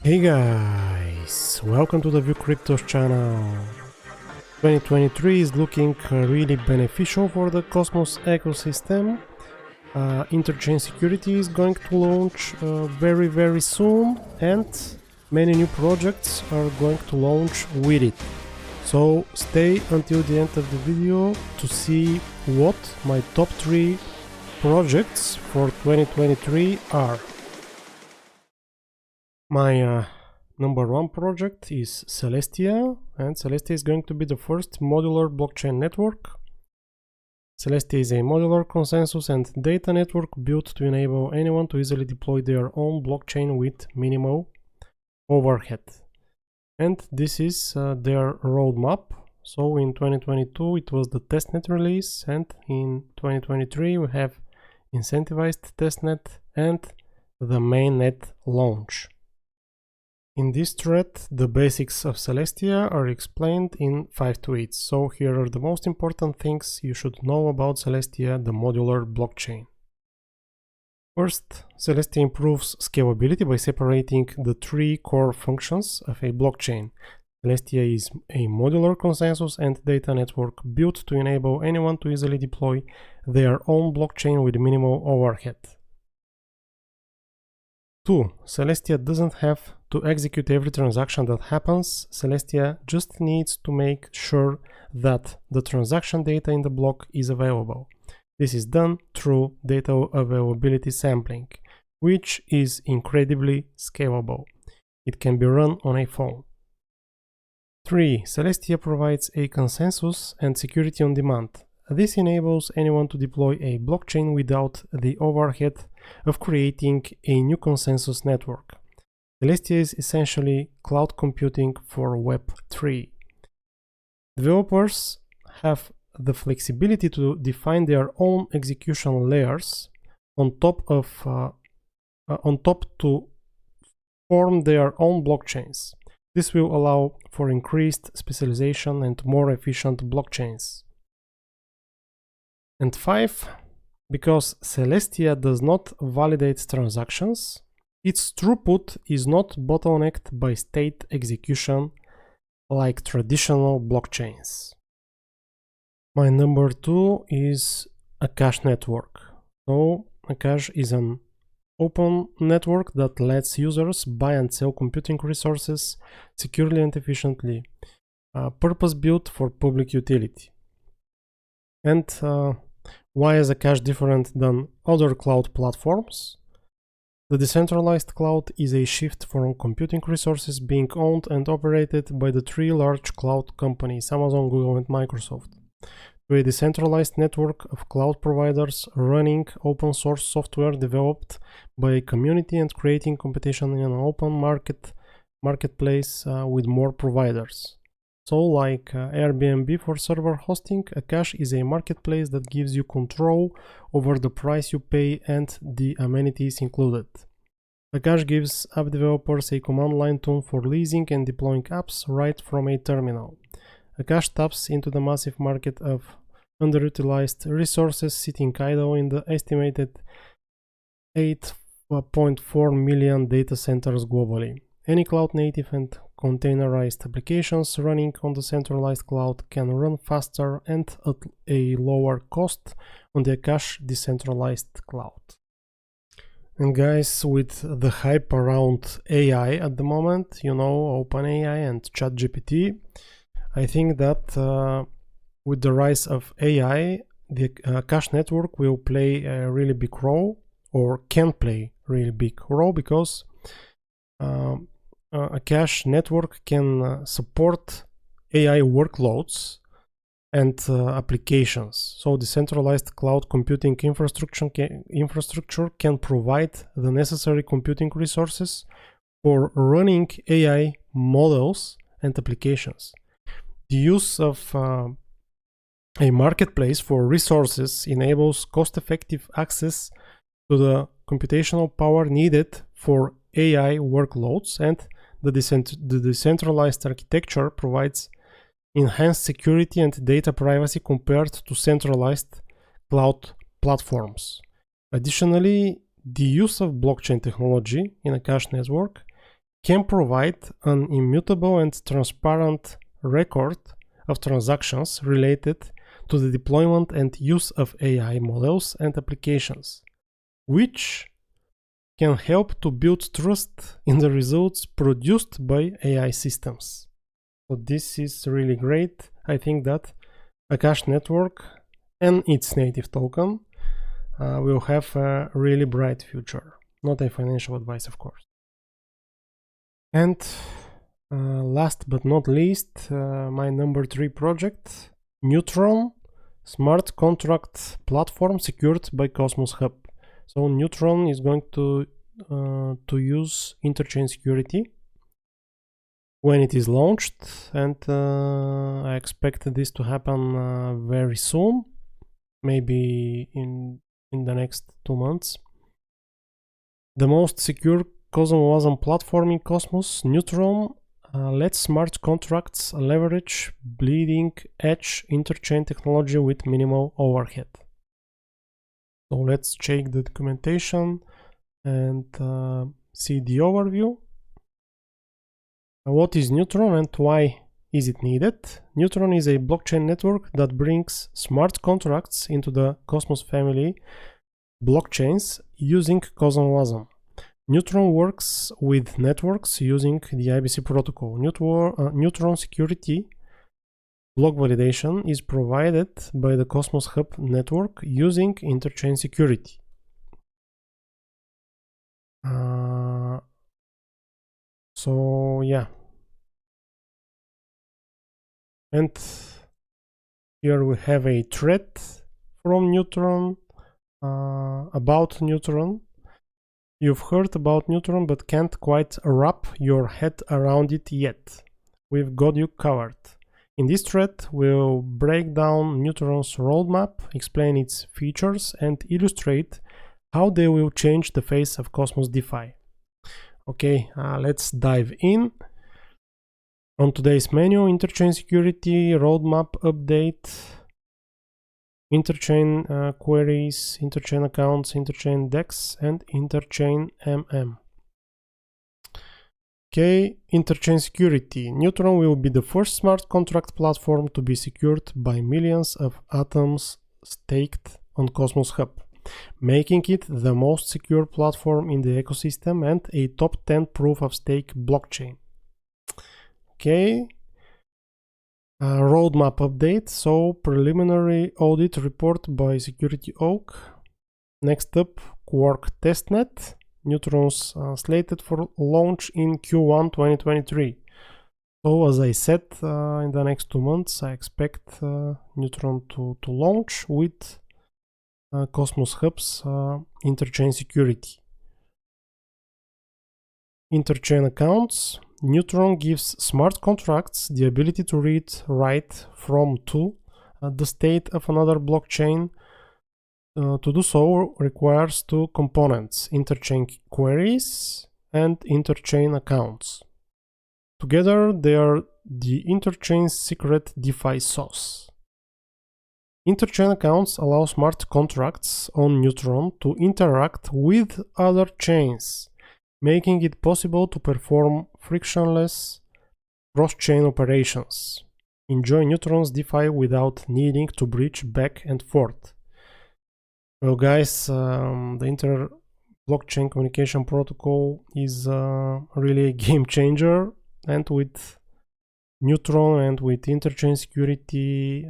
Hey guys, welcome to the View Cryptos channel. 2023 is looking really beneficial for the Cosmos ecosystem. Interchain security is going to launch very soon, and many new projects are going to launch with it. So stay until the end of the video to see what my top 3 projects for 2023 are. My number 1 project is Celestia, and Celestia is going to be the first modular blockchain network. Celestia is a modular consensus and data network built to enable anyone to easily deploy their own blockchain with minimal overhead. And this is their roadmap. So in 2022 it was the testnet release, and in 2023 we have incentivized testnet and the mainnet launch. In this thread, the basics of Celestia are explained in 5 tweets, so here are the most important things you should know about Celestia, the modular blockchain. First, Celestia improves scalability by separating the 3 core functions of a blockchain. Celestia is a modular consensus and data network built to enable anyone to easily deploy their own blockchain with minimal overhead. 2. Celestia doesn't have to execute every transaction that happens. Celestia just needs to make sure that the transaction data in the block is available. This is done through data availability sampling, which is incredibly scalable. It can be run on a phone. 3. Celestia provides a consensus and security on demand. This enables anyone to deploy a blockchain without the overhead of creating a new consensus network. Celestia is essentially cloud computing for Web3. Developers have the flexibility to define their own execution layers on top to form their own blockchains. This will allow for increased specialization and more efficient blockchains. And 5, because Celestia does not validate transactions, its throughput is not bottlenecked by state execution like traditional blockchains. My number 2 is Akash network. So Akash is an open network that lets users buy and sell computing resources securely and efficiently, purpose-built for public utility. And why is Akash different than other cloud platforms? The decentralized cloud is a shift from computing resources being owned and operated by the 3 large cloud companies, Amazon, Google, and Microsoft, to a decentralized network of cloud providers running open source software developed by a community and creating competition in an open marketplace with more providers. So, like Airbnb for server hosting, Akash is a marketplace that gives you control over the price you pay and the amenities included. Akash gives app developers a command line tool for leasing and deploying apps right from a terminal. Akash taps into the massive market of underutilized resources sitting idle in the estimated 8.4 million data centers globally. Any cloud-native and containerized applications running on the centralized cloud can run faster and at a lower cost on the Akash decentralized cloud. And guys, with the hype around AI at the moment, you know, OpenAI and ChatGPT, I think that with the rise of AI, the Akash network will play a really big role, or can play a really big role, because Akash network can support AI workloads and applications. So decentralized cloud computing infrastructure can provide the necessary computing resources for running AI models and applications. The use of a marketplace for resources enables cost-effective access to the computational power needed for AI workloads, and the decentralized architecture provides enhanced security and data privacy compared to centralized cloud platforms. Additionally, the use of blockchain technology in a Akash network can provide an immutable and transparent record of transactions related to the deployment and use of AI models and applications, which can help to build trust in the results produced by AI systems. So this is really great. I think that Akash network and its native token will have a really bright future. Not a financial advice, of course. And last but not least, my number 3 project, Neutron, smart contract platform secured by Cosmos Hub. So Neutron is going to use Interchain security when it is launched, and I expect this to happen very soon, maybe in the next 2 months. The most secure Cosmos platform in Cosmos, Neutron, lets smart contracts leverage bleeding edge interchain technology with minimal overhead. So let's check the documentation and see the overview. What is Neutron and why is it needed? Neutron is a blockchain network that brings smart contracts into the Cosmos family blockchains using CosmWasm. Neutron works with networks using the IBC protocol. Neutron security block validation is provided by the Cosmos Hub network using Interchain security. So yeah, and here we have a thread from Neutron about Neutron. You've heard about Neutron but can't quite wrap your head around it yet. We've got you covered. In this thread, we'll break down Neutron's roadmap, explain its features, and illustrate how they will change the face of Cosmos DeFi. Okay, let's dive in. On today's menu, Interchain security, roadmap update, Interchain queries, Interchain accounts, Interchain DEX, and Interchain MM. Okay, Interchain security. Neutron will be the first smart contract platform to be secured by millions of atoms staked on Cosmos Hub, making it the most secure platform in the ecosystem and a top 10 proof of stake blockchain. Okay. Roadmap update. So preliminary audit report by Security Oak. Next up, Quark testnet. Neutron's slated for launch in Q1 2023. So as I said, in the next 2 months I expect Neutron to launch with Cosmos Hub's Interchain security. Interchain accounts. Neutron gives smart contracts the ability to read, write from to the state of another blockchain. To do so requires 2 components, Interchain queries and Interchain accounts. Together they are the Interchain's secret DeFi sauce. Interchain accounts allow smart contracts on Neutron to interact with other chains, making it possible to perform frictionless cross-chain operations. Enjoy Neutron's DeFi without needing to bridge back and forth. Well guys, the inter-blockchain communication protocol is really a game changer, and with Neutron and with Interchain security,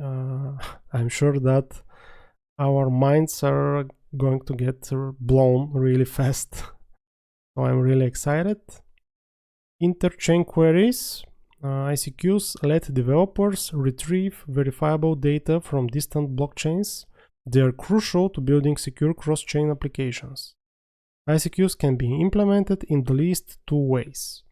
I'm sure that our minds are going to get blown really fast. So I'm really excited. Interchain queries. ICQs let developers retrieve verifiable data from distant blockchains. They are crucial to building secure cross-chain applications. ICQs can be implemented in at least two ways.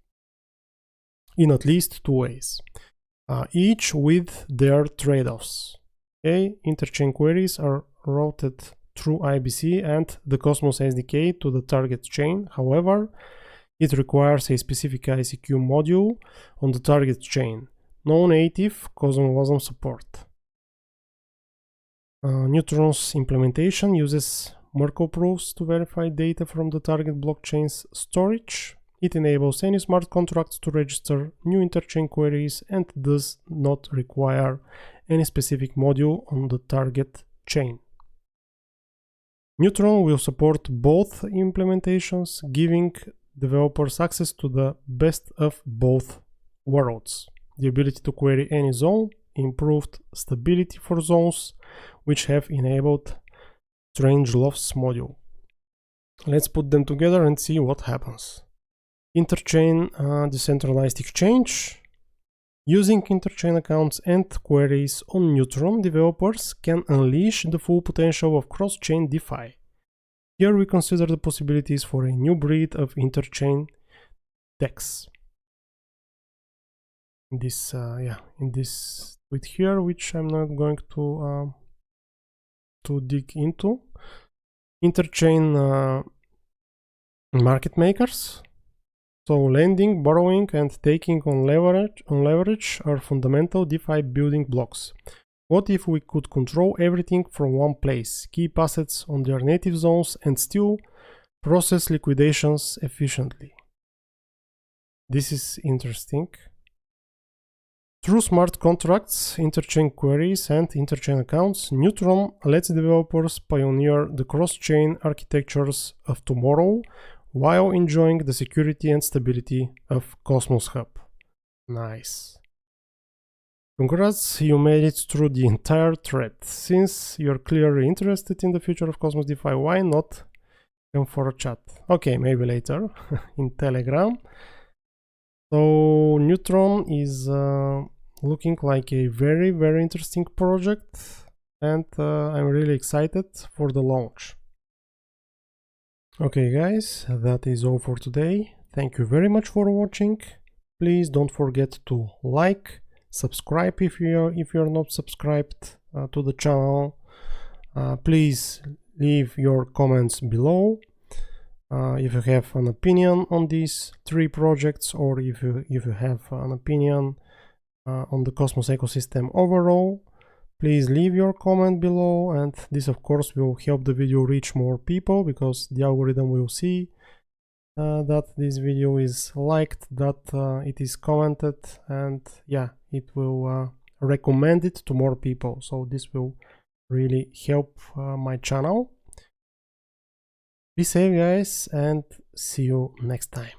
Each with their trade-offs. Okay? Interchain queries are routed through IBC and the Cosmos SDK to the target chain. However, it requires a specific ICQ module on the target chain. No native CosmWasm support. Neutron's implementation uses Merkle proofs to verify data from the target blockchain's storage. It enables any smart contracts to register new interchain queries and does not require any specific module on the target chain. Neutron will support both implementations, giving developers access to the best of both worlds. The ability to query any zone, improved stability for zones which have enabled Strangeloves module. Let's put them together and see what happens. Interchain decentralized exchange. Using interchain accounts and queries on Neutron, developers can unleash the full potential of cross-chain DeFi. Here we consider the possibilities for a new breed of interchain DEX. In this tweet here, which I'm not going to dig into. Interchain market makers. So lending, borrowing, and taking on leverage are fundamental DeFi building blocks. What if we could control everything from one place, keep assets on their native zones, and still process liquidations efficiently? This is interesting. Through smart contracts, interchain queries, and interchain accounts, Neutron lets developers pioneer the cross-chain architectures of tomorrow while enjoying the security and stability of Cosmos Hub. Nice. Congrats, you made it through the entire thread. Since you're clearly interested in the future of Cosmos DeFi, why not come for a chat? Okay, maybe later in Telegram. So Neutron is looking like a very, very interesting project, and I'm really excited for the launch. Okay guys, that is all for today. Thank you very much for watching. Please don't forget to like, subscribe if you're not subscribed to the channel. Please leave your comments below. If you have an opinion on these three projects, or if you have an opinion on the Cosmos ecosystem overall, please leave your comment below, and this of course will help the video reach more people, because the algorithm will see that this video is liked, that it is commented, and yeah, it will recommend it to more people. So this will really help my channel. Be safe guys, and see you next time.